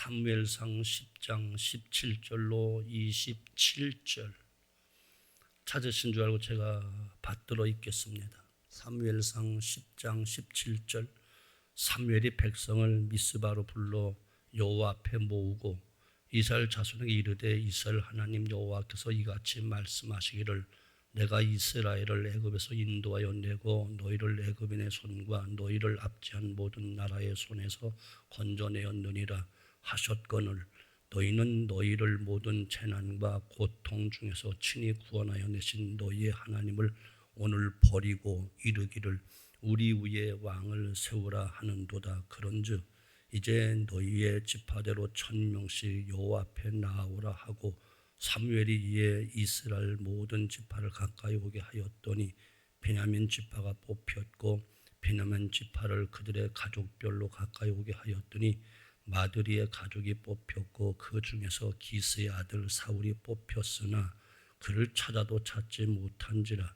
사무엘상 10장 17절로 27절 찾으신 줄 알고 제가 받들어 읽겠습니다. 사무엘상 10장 17절 사무엘이 백성을 미스바로 불러 여호와 앞에 모으고 이스라엘 자손에게 이르되 이스라엘 하나님 여호와께서 이같이 말씀하시기를 내가 이스라엘을 애굽에서 인도하여 내고 너희를 애굽인의 손과 너희를 압제한 모든 나라의 손에서 건져내었느니라 하셨거늘 너희는 너희를 모든 재난과 고통 중에서 친히 구원하여 내신 너희의 하나님을 오늘 버리고 이르기를 우리 위에 왕을 세우라 하는도다. 그런즉 이제 너희의 지파대로 1000명씩 여호와 앞에 나아오라 하고 사무엘이 이에 이스라엘 모든 지파를 가까이 오게 하였더니 베냐민 지파가 뽑혔고 베냐민 지파를 그들의 가족별로 가까이 오게 하였더니 마드리의 가족이 뽑혔고 그 중에서 기스의 아들 사울이 뽑혔으나 그를 찾아도 찾지 못한지라.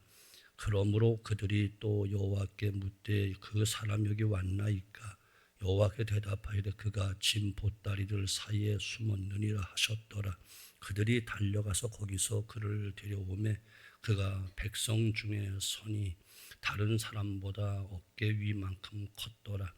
그러므로 그들이 또 여호와께 묻되 그 사람 여기 왔나이까. 여호와께 대답하이되 그가 짐 보따리들 사이에 숨었느니라 하셨더라. 그들이 달려가서 거기서 그를 데려오매 그가 백성 중에 선이 다른 사람보다 어깨 위만큼 컸더라.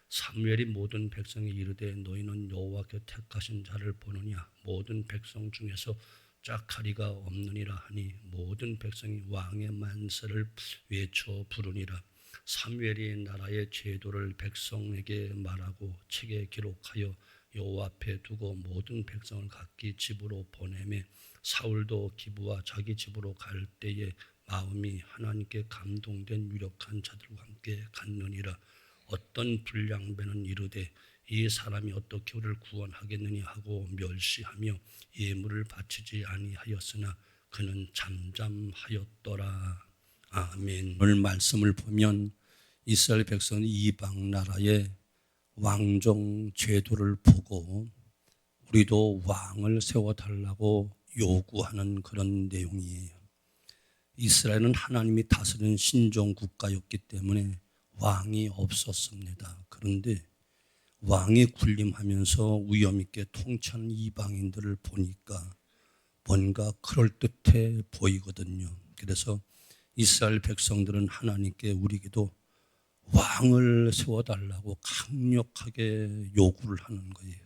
사무엘이 모든 백성에 이르되 너희는 여호와께 택하신 자를 보느냐. 모든 백성 중에서 짝하리가 없느니라 하니 모든 백성이 왕의 만세를 외쳐 부르니라. 사무엘이 나라의 제도를 백성에게 말하고 책에 기록하여 여호와 앞에 두고 모든 백성을 각기 집으로 보내매 사울도 기브와 자기 집으로 갈 때에 마음이 하나님께 감동된 유력한 자들과 함께 갔느니라. 어떤 불량배는 이르되 이 사람이 어떻게 우리를 구원하겠느냐 하고 멸시하며 예물을 바치지 아니하였으나 그는 잠잠하였더라. 아멘. 오늘 말씀을 보면 이스라엘 백성이 이방 나라의 왕정 제도를 보고 우리도 왕을 세워달라고 요구하는 그런 내용이에요. 이스라엘은 하나님이 다스리는 신종 국가였기 때문에 왕이 없었습니다. 그런데 왕이 군림하면서 위엄 있게 통치하는 이방인들을 보니까 뭔가 그럴듯해 보이거든요. 그래서 이스라엘 백성들은 하나님께 우리에게도 왕을 세워달라고 강력하게 요구를 하는 거예요.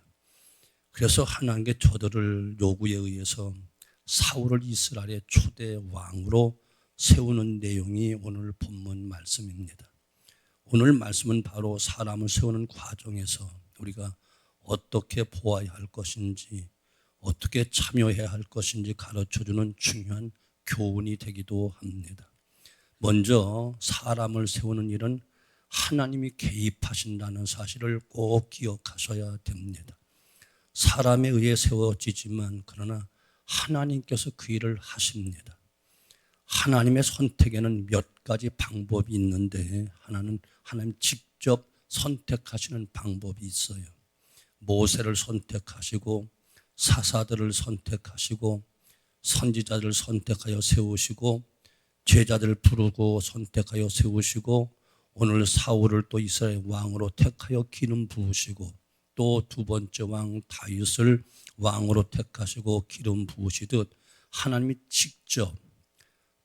그래서 하나님께 저들을 요구에 의해서 사울을 이스라엘의 초대 왕으로 세우는 내용이 오늘 본문 말씀입니다. 오늘 말씀은 바로 사람을 세우는 과정에서 우리가 어떻게 보아야 할 것인지 어떻게 참여해야 할 것인지 가르쳐주는 중요한 교훈이 되기도 합니다. 먼저 사람을 세우는 일은 하나님이 개입하신다는 사실을 꼭 기억하셔야 됩니다. 사람에 의해 세워지지만 그러나 하나님께서 그 일을 하십니다. 하나님의 선택에는 몇 가지 방법이 있는데 하나는 하나님 직접 선택하시는 방법이 있어요. 모세를 선택하시고 사사들을 선택하시고 선지자들을 선택하여 세우시고 제자들을 부르고 선택하여 세우시고 오늘 사울을 또 이스라엘 왕으로 택하여 기름 부으시고 또 두 번째 왕 다윗을 왕으로 택하시고 기름 부으시듯 하나님이 직접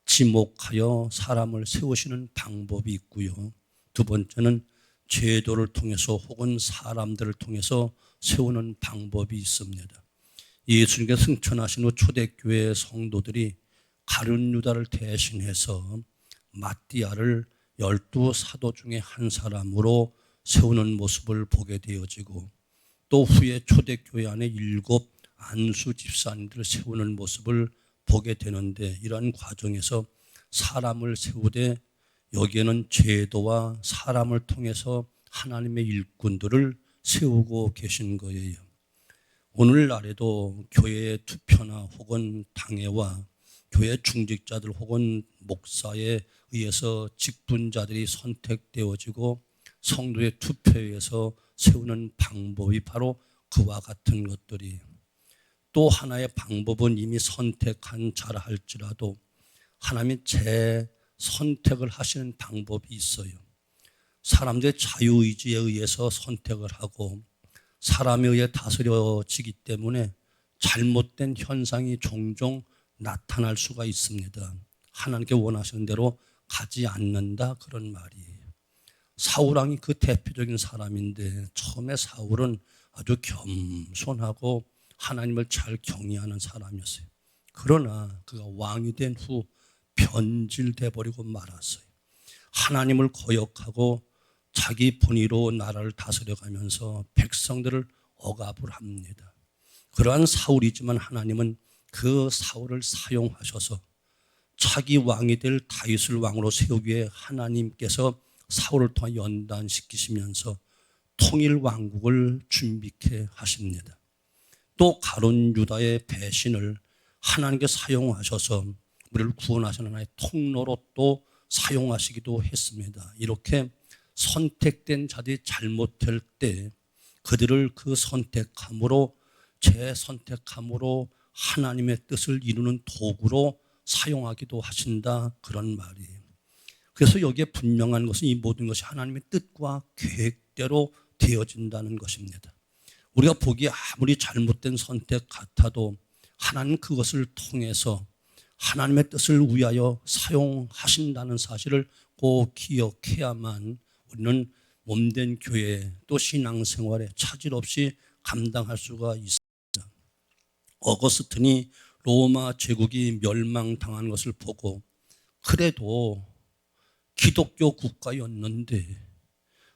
지목하여 사람을 세우시는 방법이 있고요. 두 번째는 제도를 통해서 혹은 사람들을 통해서 세우는 방법이 있습니다. 예수님께서 승천하신 후 초대교회 성도들이 가룟 유다를 대신해서 마띠아를 12사도 중에 한 사람으로 세우는 모습을 보게 되어지고 또 후에 초대교회 안에 7 안수 집사님들을 세우는 모습을 보게 되는데 이러한 과정에서 사람을 세우되 여기에는 제도와 사람을 통해서 하나님의 일꾼들을 세우고 계신 거예요. 오늘날에도 교회의 투표나 혹은 당회와 교회 중직자들 혹은 목사에 의해서 직분자들이 선택되어지고 성도의 투표에 의해서 세우는 방법이 바로 그와 같은 것들이에요. 또 하나의 방법은 이미 선택한 자라 할지라도 하나님이 재선택을 하시는 방법이 있어요. 사람들의 자유의지에 의해서 선택을 하고 사람에 의해 다스려지기 때문에 잘못된 현상이 종종 나타날 수가 있습니다. 하나님께 원하시는 대로 가지 않는다, 그런 말이에요. 사울왕이 그 대표적인 사람인데 처음에 사울은 아주 겸손하고 하나님을 잘 경외하는 사람이었어요. 그러나 그가 왕이 된 후 변질돼 버리고 말았어요. 하나님을 거역하고 자기 본의로 나라를 다스려가면서 백성들을 억압을 합니다. 그러한 사울이지만 하나님은 그 사울을 사용하셔서 자기 왕이 될 다윗을 왕으로 세우기 위해 하나님께서 사울을 통해 연단시키시면서 통일 왕국을 준비케 하십니다. 또 가룟 유다의 배신을 하나님께 사용하셔서 우리를 구원하시는 하나의 통로로 또 사용하시기도 했습니다. 이렇게 선택된 자들이 잘못될 때 그들을 그 선택함으로, 재선택함으로 하나님의 뜻을 이루는 도구로 사용하기도 하신다, 그런 말이에요. 그래서 여기에 분명한 것은 이 모든 것이 하나님의 뜻과 계획대로 되어진다는 것입니다. 우리가 보기에 아무리 잘못된 선택 같아도 하나님 그것을 통해서 하나님의 뜻을 위하여 사용하신다는 사실을 꼭 기억해야만 우리는 몸된 교회 또 신앙생활에 차질 없이 감당할 수가 있습니다. 어거스틴이 로마 제국이 멸망당한 것을 보고 그래도 기독교 국가였는데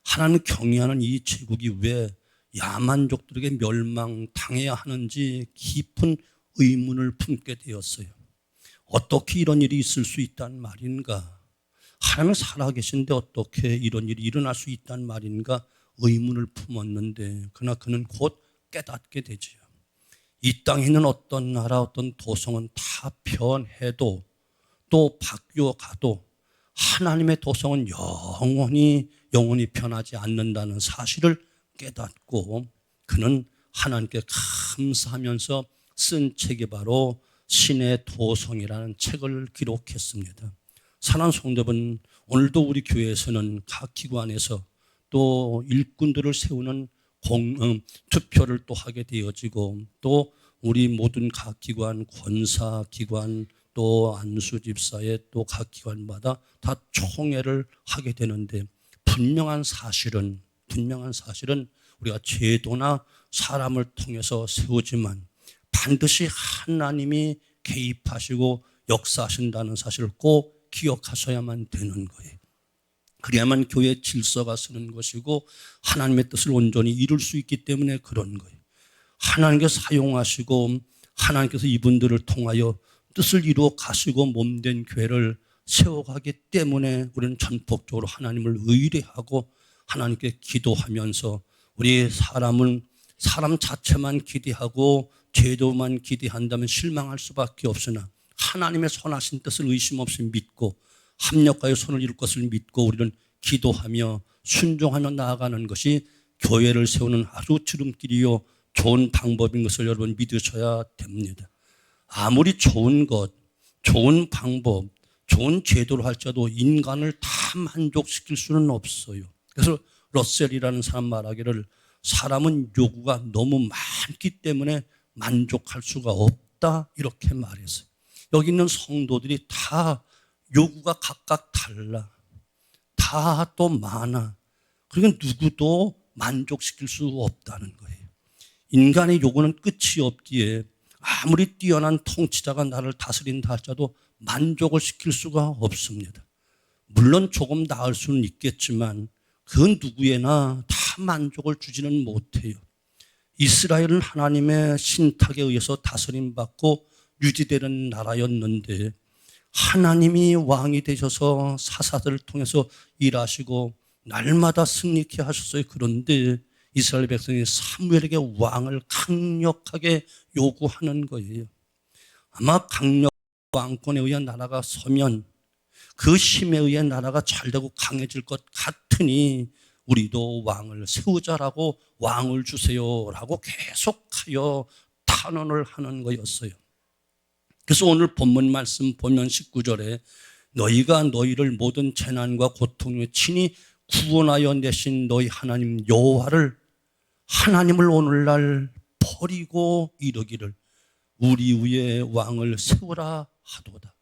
하나님 경외하는 이 제국이 왜 야만족들에게 멸망당해야 하는지 깊은 의문을 품게 되었어요. 어떻게 이런 일이 있을 수 있단 말인가? 하나님은 살아계신데 어떻게 이런 일이 일어날 수 있단 말인가? 의문을 품었는데 그러나 그는 곧 깨닫게 되지요. 이 땅에 있는 어떤 나라, 어떤 도성은 다 변해도 또 바뀌어가도 하나님의 도성은 영원히 변하지 않는다는 사실을 깨닫고 그는 하나님께 감사하면서 쓴 책이 바로 신의 도성이라는 책을 기록했습니다. 사랑하는 성도분, 오늘도 우리 교회에서는 각 기관에서 또 일꾼들을 세우는 투표를 또 하게 되어지고 또 우리 모든 각 기관, 권사기관 또 안수집사의 또 각 기관마다 다 총회를 하게 되는데 분명한 사실은 우리가 제도나 사람을 통해서 세우지만 반드시 하나님이 개입하시고 역사하신다는 사실을 꼭 기억하셔야만 되는 거예요. 그래야만 교회의 질서가 서는 것이고 하나님의 뜻을 온전히 이룰 수 있기 때문에 그런 거예요. 하나님께서 사용하시고 하나님께서 이분들을 통하여 뜻을 이루어 가시고 몸된 교회를 세워가기 때문에 우리는 전폭적으로 하나님을 의뢰하고 하나님께 기도하면서 우리 사람 자체만 기대하고 제도만 기대한다면 실망할 수밖에 없으나 하나님의 선하신 뜻을 의심 없이 믿고 합력하여 손을 이룰 것을 믿고 우리는 기도하며 순종하며 나아가는 것이 교회를 세우는 아주 지름길이요 좋은 방법인 것을 여러분 믿으셔야 됩니다. 아무리 좋은 것, 좋은 방법, 좋은 제도를 할지라도 인간을 다 만족시킬 수는 없어요. 그래서 러셀이라는 사람 말하기를 사람은 요구가 너무 많기 때문에 만족할 수가 없다 이렇게 말했어요. 여기 있는 성도들이 다 요구가 각각 달라. 다 또 많아. 그러니까 누구도 만족시킬 수 없다는 거예요. 인간의 요구는 끝이 없기에 아무리 뛰어난 통치자가 나를 다스린다 할지라도 만족을 시킬 수가 없습니다. 물론 조금 나을 수는 있겠지만 그 누구에나 다 만족을 주지는 못해요. 이스라엘은 하나님의 신탁에 의해서 다스림받고 유지되는 나라였는데 하나님이 왕이 되셔서 사사들을 통해서 일하시고 날마다 승리케 하셨어요. 그런데 이스라엘 백성이 사무엘에게 왕을 강력하게 요구하는 거예요. 아마 강력 왕권에 의한 나라가 서면 그 힘에 의해 나라가 잘되고 강해질 것 같으니 우리도 왕을 세우자라고 왕을 주세요라고 계속하여 탄원을 하는 거였어요. 그래서 오늘 본문 말씀 보면 19절에 너희가 너희를 모든 재난과 고통에 친히 구원하여 내신 너희 하나님 여호와를 하나님을 오늘날 버리고 이르기를 우리 위에 왕을 세우라 하도다.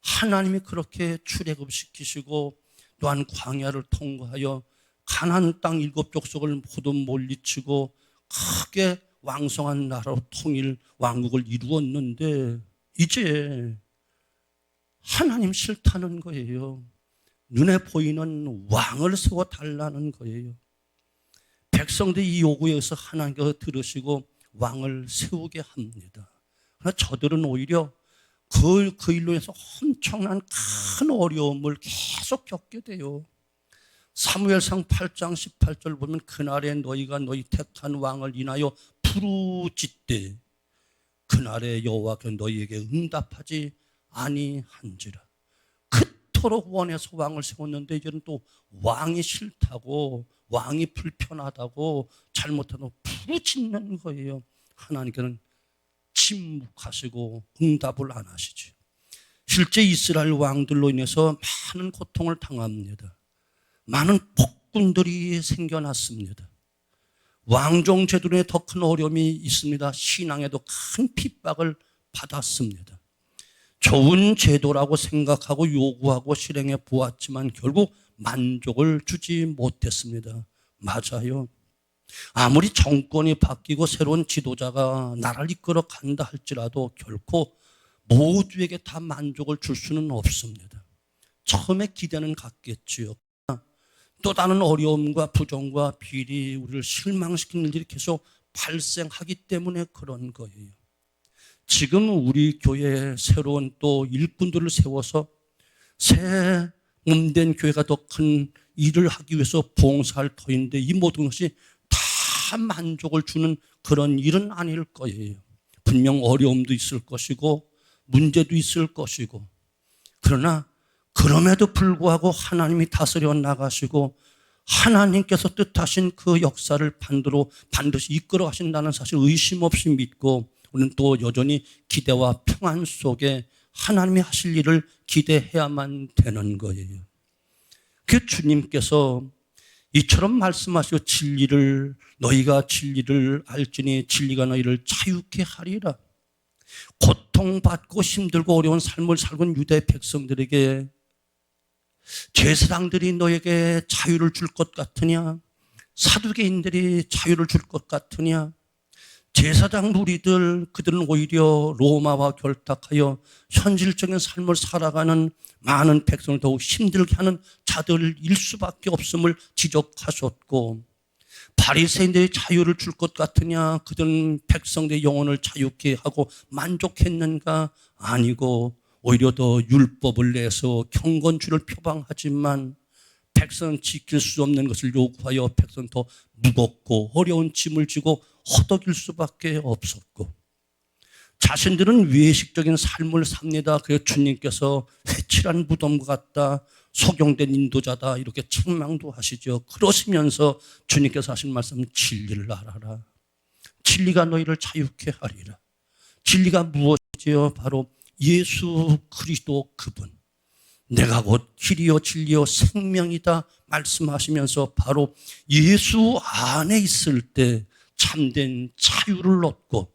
하나님이 그렇게 출애굽시키시고 또한 광야를 통과하여 가나안 땅 7족속을 모두 물리치고 크게 왕성한 나라로 통일 왕국을 이루었는데 이제 하나님 싫다는 거예요. 눈에 보이는 왕을 세워달라는 거예요. 백성들이 이 요구에 의해서 하나님께서 들으시고 왕을 세우게 합니다. 그러나 저들은 오히려 그 일로 해서 엄청난 큰 어려움을 계속 겪게 돼요. 사무엘상 8장 18절 보면 그날에 너희가 너희 택한 왕을 인하여 부르짖되 그날에 여호와께서 너희에게 응답하지 아니한지라. 그토록 원해서 왕을 세웠는데 이제는 또 왕이 싫다고 왕이 불편하다고 잘못하다고 부르짖는 거예요. 하나님께는 침묵하시고 응답을 안 하시죠. 실제 이스라엘 왕들로 인해서 많은 고통을 당합니다. 많은 폭군들이 생겨났습니다. 왕종 제도에 더 큰 어려움이 있습니다. 신앙에도 큰 핍박을 받았습니다. 좋은 제도라고 생각하고 요구하고 실행해 보았지만 결국 만족을 주지 못했습니다. 맞아요. 아무리 정권이 바뀌고 새로운 지도자가 나라를 이끌어 간다 할지라도 결코 모두에게 다 만족을 줄 수는 없습니다. 처음에 기대는 같겠지요. 또 다른 어려움과 부정과 비리, 우리를 실망시키는 일들이 계속 발생하기 때문에 그런 거예요. 지금 우리 교회에 새로운 또 일꾼들을 세워서 새 몸된 교회가 더 큰 일을 하기 위해서 봉사할 터인데 이 모든 것이 다 만족을 주는 그런 일은 아닐 거예요. 분명 어려움도 있을 것이고 문제도 있을 것이고 그러나 그럼에도 불구하고 하나님이 다스려 나가시고 하나님께서 뜻하신 그 역사를 반드시 이끌어 가신다는 사실 의심 없이 믿고 우리는 또 여전히 기대와 평안 속에 하나님이 하실 일을 기대해야만 되는 거예요. 그 주님께서 이처럼 말씀하시고 너희가 진리를 알지니 진리가 너희를 자유케 하리라. 고통받고 힘들고 어려운 삶을 살고 유대 백성들에게 제사장들이 너에게 자유를 줄 것 같으냐? 사두개인들이 자유를 줄 것 같으냐? 제사장 무리들 그들은 오히려 로마와 결탁하여 현실적인 삶을 살아가는 많은 백성을 더욱 힘들게 하는 자들일 수밖에 없음을 지적하셨고 바리새인들이 자유를 줄 것 같으냐? 그들은 백성들의 영혼을 자유케 하고 만족했는가? 아니고 오히려 더 율법을 내서 경건주를 표방하지만 백성은 지킬 수 없는 것을 요구하여 백성은 더 무겁고 어려운 짐을 지고 허덕일 수밖에 없었고 자신들은 외식적인 삶을 삽니다. 그래서 주님께서 회칠한 무덤과 같다, 속용된 인도자다 이렇게 책망도 하시죠. 그러시면서 주님께서 하신 말씀은 진리를 알아라. 진리가 너희를 자유케 하리라. 진리가 무엇이지요? 바로 예수 그리스도 그분. 내가 곧 길이요 진리요 생명이다 말씀하시면서 바로 예수 안에 있을 때 참된 자유를 얻고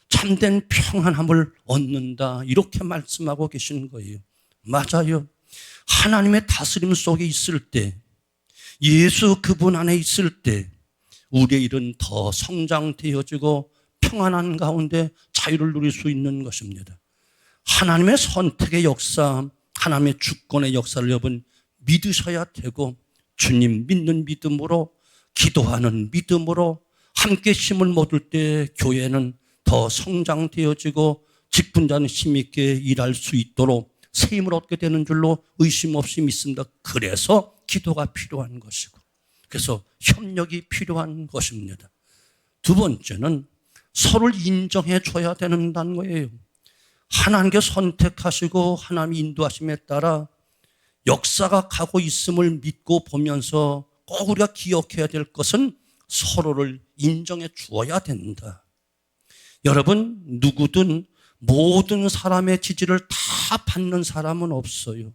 참된 평안함을 얻는다 이렇게 말씀하고 계시는 거예요. 맞아요. 하나님의 다스림 속에 있을 때 예수 그분 안에 있을 때 우리의 일은 더 성장되어지고 평안한 가운데 자유를 누릴 수 있는 것입니다. 하나님의 선택의 역사, 하나님의 주권의 역사를 여러분 믿으셔야 되고 주님 믿는 믿음으로 기도하는 믿음으로 함께 힘을 모을 때 교회는 더 성장되어지고 직분자는 힘있게 일할 수 있도록 새 힘을 얻게 되는 줄로 의심 없이 믿습니다. 그래서 기도가 필요한 것이고 그래서 협력이 필요한 것입니다. 두 번째는 서로를 인정해 줘야 된다는 거예요. 하나님께 선택하시고 하나님 인도하심에 따라 역사가 가고 있음을 믿고 보면서 꼭 우리가 기억해야 될 것은 서로를 인정해 주어야 된다. 여러분 누구든 모든 사람의 지지를 다 받는 사람은 없어요.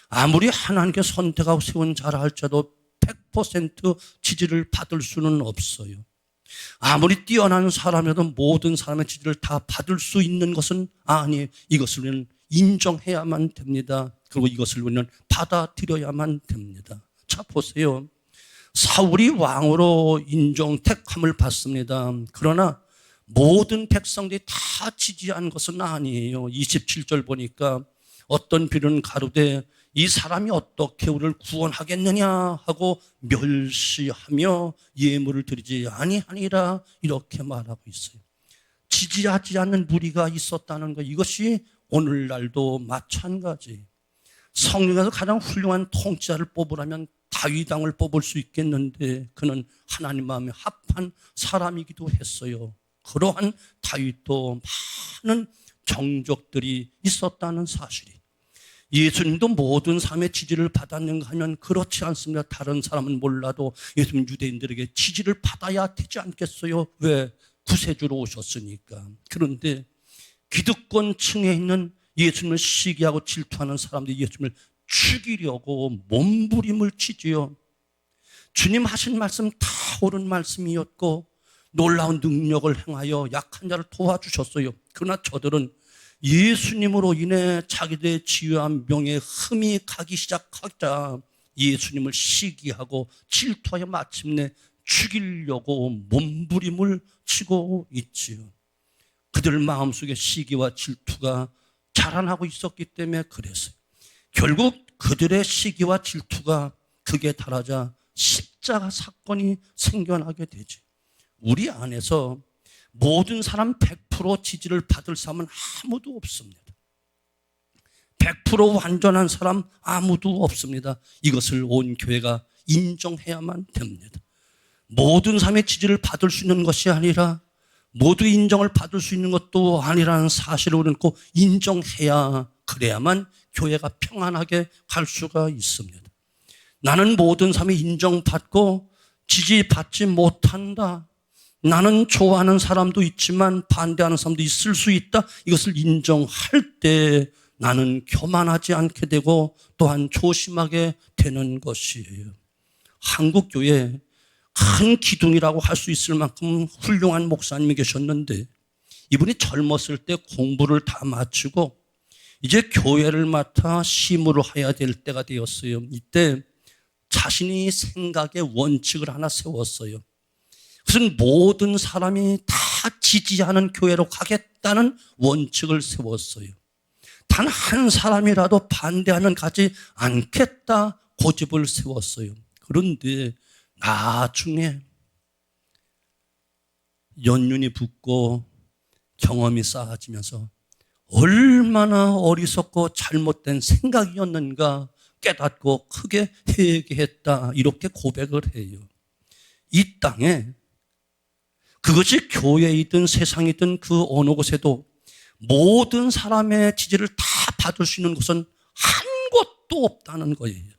아무리 하나님께 선택하고 세운 자라 할지라도 100% 지지를 받을 수는 없어요. 아무리 뛰어난 사람이라도 모든 사람의 지지를 다 받을 수 있는 것은 아니에요. 이것을 우리는 인정해야만 됩니다. 그리고 이것을 우리는 받아들여야만 됩니다. 자, 보세요. 사울이 왕으로 인정택함을 받습니다. 그러나 모든 백성들이 다 지지한 것은 아니에요. 27절 보니까 어떤 비는 가로되 이 사람이 어떻게 우리를 구원하겠느냐 하고 멸시하며 예물을 드리지 아니하니라 이렇게 말하고 있어요. 지지하지 않는 무리가 있었다는 것, 이것이 오늘날도 마찬가지. 성경에서 가장 훌륭한 통치자를 뽑으라면 다윗 왕을 뽑을 수 있겠는데 그는 하나님 마음에 합한 사람이기도 했어요. 그러한 다윗도 많은 정적들이 있었다는 사실이. 예수님도 모든 삶의 지지를 받았는가 하면 그렇지 않습니다. 다른 사람은 몰라도 예수님 유대인들에게 지지를 받아야 되지 않겠어요? 왜? 구세주로 오셨으니까. 그런데 기득권층에 있는 예수님을 시기하고 질투하는 사람들이 예수님을 죽이려고 몸부림을 치지요. 주님 하신 말씀 다 옳은 말씀이었고 놀라운 능력을 행하여 약한 자를 도와주셨어요. 그러나 저들은 예수님으로 인해 자기들의 지위와 명예에 흠이 가기 시작하자 예수님을 시기하고 질투하여 마침내 죽이려고 몸부림을 치고 있지요. 그들 마음속에 시기와 질투가 자라나고 있었기 때문에 그랬어요. 결국 그들의 시기와 질투가 극에 달하자 십자가 사건이 생겨나게 되지. 우리 안에서 모든 사람 100% 지지를 받을 사람은 아무도 없습니다. 100% 완전한 사람 아무도 없습니다. 이것을 온 교회가 인정해야만 됩니다. 모든 사람의 지지를 받을 수 있는 것이 아니라 모두 인정을 받을 수 있는 것도 아니라는 사실을 우리는 꼭 인정해야 그래야만 교회가 평안하게 갈 수가 있습니다. 나는 모든 사람이 인정받고 지지받지 못한다. 나는 좋아하는 사람도 있지만 반대하는 사람도 있을 수 있다. 이것을 인정할 때 나는 교만하지 않게 되고 또한 조심하게 되는 것이에요. 한국 교회에 큰 기둥이라고 할 수 있을 만큼 훌륭한 목사님이 계셨는데 이분이 젊었을 때 공부를 다 마치고 이제 교회를 맡아 심으로 해야 될 때가 되었어요. 이때 자신이 생각의 원칙을 하나 세웠어요. 그것은 모든 사람이 다 지지하는 교회로 가겠다는 원칙을 세웠어요. 단 한 사람이라도 반대하면 가지 않겠다 고집을 세웠어요. 그런데 나중에 연륜이 붙고 경험이 쌓아지면서 얼마나 어리석고 잘못된 생각이었는가 깨닫고 크게 회개했다 이렇게 고백을 해요. 이 땅에 그것이 교회이든 세상이든 그 어느 곳에도 모든 사람의 지지를 다 받을 수 있는 곳은 한 곳도 없다는 거예요.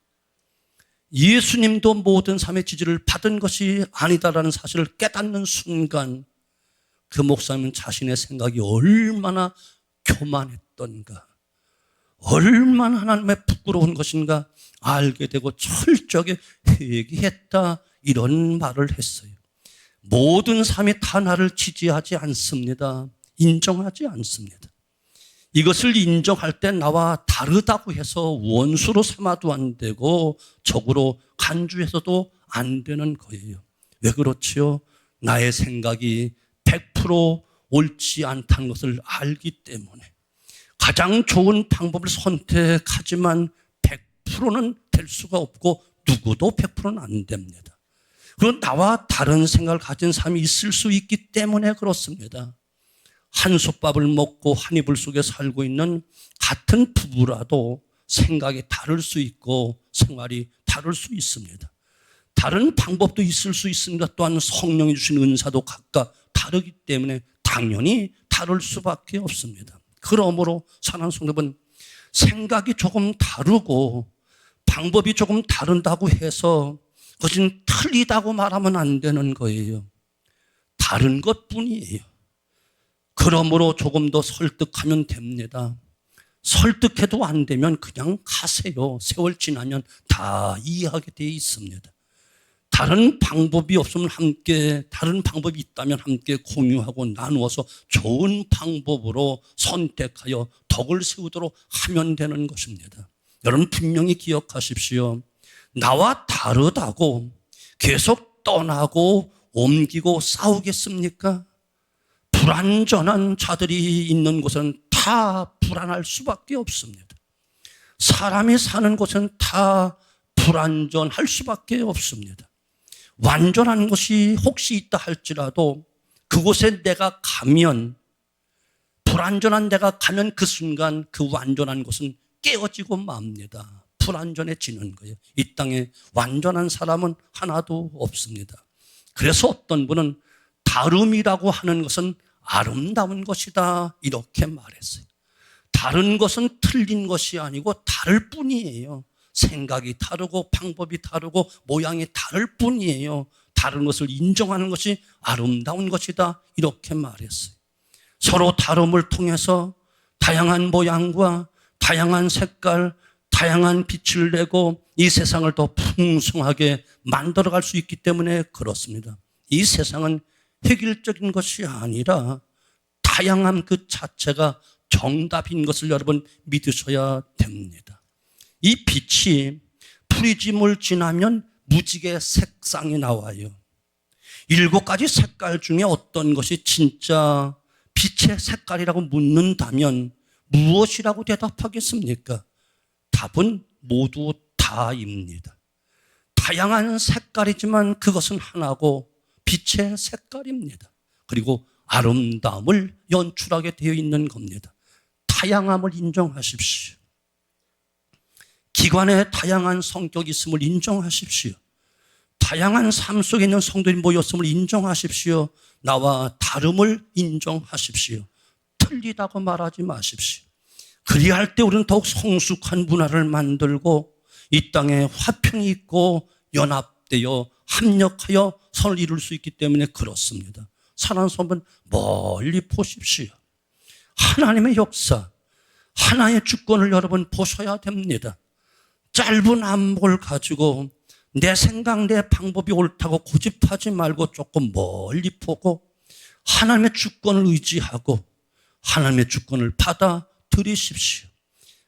예수님도 모든 사람의 지지를 받은 것이 아니다라는 사실을 깨닫는 순간 그 목사님은 자신의 생각이 얼마나 교만했던가, 얼마나 하나님의 부끄러운 것인가 알게 되고 철저하게 회개했다 이런 말을 했어요. 모든 사람이 다 나를 지지하지 않습니다. 인정하지 않습니다. 이것을 인정할 때 나와 다르다고 해서 원수로 삼아도 안 되고 적으로 간주해서도 안 되는 거예요. 왜 그렇지요? 나의 생각이 100% 옳지 않다는 것을 알기 때문에 가장 좋은 방법을 선택하지만 100%는 될 수가 없고 누구도 100%는 안 됩니다. 그리고 나와 다른 생각을 가진 사람이 있을 수 있기 때문에 그렇습니다. 한솥밥을 먹고 한 이불 속에 살고 있는 같은 부부라도 생각이 다를 수 있고 생활이 다를 수 있습니다. 다른 방법도 있을 수 있습니다. 또한 성령이 주신 은사도 각각 다르기 때문에 당연히 다를 수밖에 없습니다. 그러므로 사랑하는 성도분, 생각이 조금 다르고 방법이 조금 다른다고 해서 그것은 틀리다고 말하면 안 되는 거예요. 다른 것뿐이에요. 그러므로 조금 더 설득하면 됩니다. 설득해도 안 되면 그냥 가세요. 세월 지나면 다 이해하게 돼 있습니다. 다른 방법이 없으면 함께, 다른 방법이 있다면 함께 공유하고 나누어서 좋은 방법으로 선택하여 덕을 세우도록 하면 되는 것입니다. 여러분 분명히 기억하십시오. 나와 다르다고 계속 떠나고 옮기고 싸우겠습니까? 불완전한 자들이 있는 곳은 다 불안할 수밖에 없습니다. 사람이 사는 곳은 다 불완전할 수밖에 없습니다. 완전한 곳이 혹시 있다 할지라도 그곳에 내가 가면, 불완전한 데가 가면 그 순간 그 완전한 곳은 깨어지고 맙니다. 불완전해지는 거예요. 이 땅에 완전한 사람은 하나도 없습니다. 그래서 어떤 분은 다름이라고 하는 것은 아름다운 것이다 이렇게 말했어요. 다른 것은 틀린 것이 아니고 다를 뿐이에요. 생각이 다르고 방법이 다르고 모양이 다를 뿐이에요. 다른 것을 인정하는 것이 아름다운 것이다 이렇게 말했어요. 서로 다름을 통해서 다양한 모양과 다양한 색깔, 다양한 빛을 내고 이 세상을 더 풍성하게 만들어갈 수 있기 때문에 그렇습니다. 이 세상은 획일적인 것이 아니라 다양함 그 자체가 정답인 것을 여러분 믿으셔야 됩니다. 이 빛이 프리즘을 지나면 무지개 색상이 나와요. 7가지 색깔 중에 어떤 것이 진짜 빛의 색깔이라고 묻는다면 무엇이라고 대답하겠습니까? 답은 모두 다입니다. 다양한 색깔이지만 그것은 하나고 빛의 색깔입니다. 그리고 아름다움을 연출하게 되어 있는 겁니다. 다양함을 인정하십시오. 기관에 다양한 성격이 있음을 인정하십시오. 다양한 삶 속에 있는 성도들이 모였음을 인정하십시오. 나와 다름을 인정하십시오. 틀리다고 말하지 마십시오. 그리할 때 우리는 더욱 성숙한 문화를 만들고 이 땅에 화평이 있고 연합되어 합력하여 선을 이룰 수 있기 때문에 그렇습니다. 사랑하는 성도는 멀리 보십시오. 하나님의 역사, 하나의 주권을 여러분 보셔야 됩니다. 짧은 안목을 가지고 내 생각, 내 방법이 옳다고 고집하지 말고 조금 멀리 보고 하나님의 주권을 의지하고 하나님의 주권을 받아들이십시오.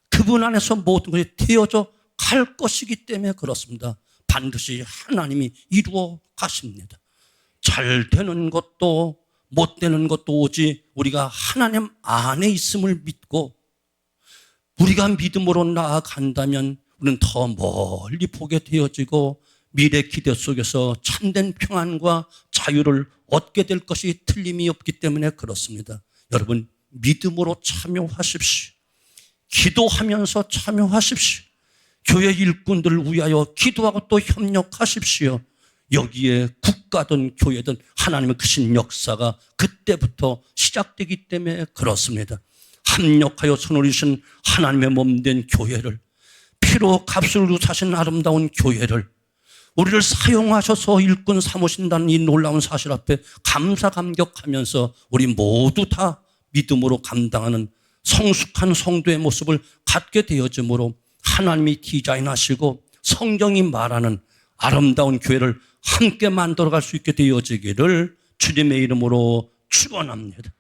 그분 안에서 모든 것이 되어져 갈 것이기 때문에 그렇습니다. 반드시 하나님이 이루어 가십니다. 잘 되는 것도 못 되는 것도 오직 우리가 하나님 안에 있음을 믿고 우리가 믿음으로 나아간다면 우리는 더 멀리 보게 되어지고 미래 기대 속에서 참된 평안과 자유를 얻게 될 것이 틀림이 없기 때문에 그렇습니다. 여러분 믿음으로 참여하십시오. 기도하면서 참여하십시오. 교회 일꾼들을 위하여 기도하고 또 협력하십시오. 여기에 국가든 교회든 하나님의 크신 역사가 그때부터 시작되기 때문에 그렇습니다. 합력하여 손을 이신 하나님의 몸된 교회를, 피로 값을 주고 사신 아름다운 교회를 우리를 사용하셔서 일꾼 삼으신다는 이 놀라운 사실 앞에 감사 감격하면서 우리 모두 다 믿음으로 감당하는 성숙한 성도의 모습을 갖게 되어지므로 하나님이 디자인하시고 성경이 말하는 아름다운 교회를 함께 만들어갈 수 있게 되어지기를 주님의 이름으로 축원합니다.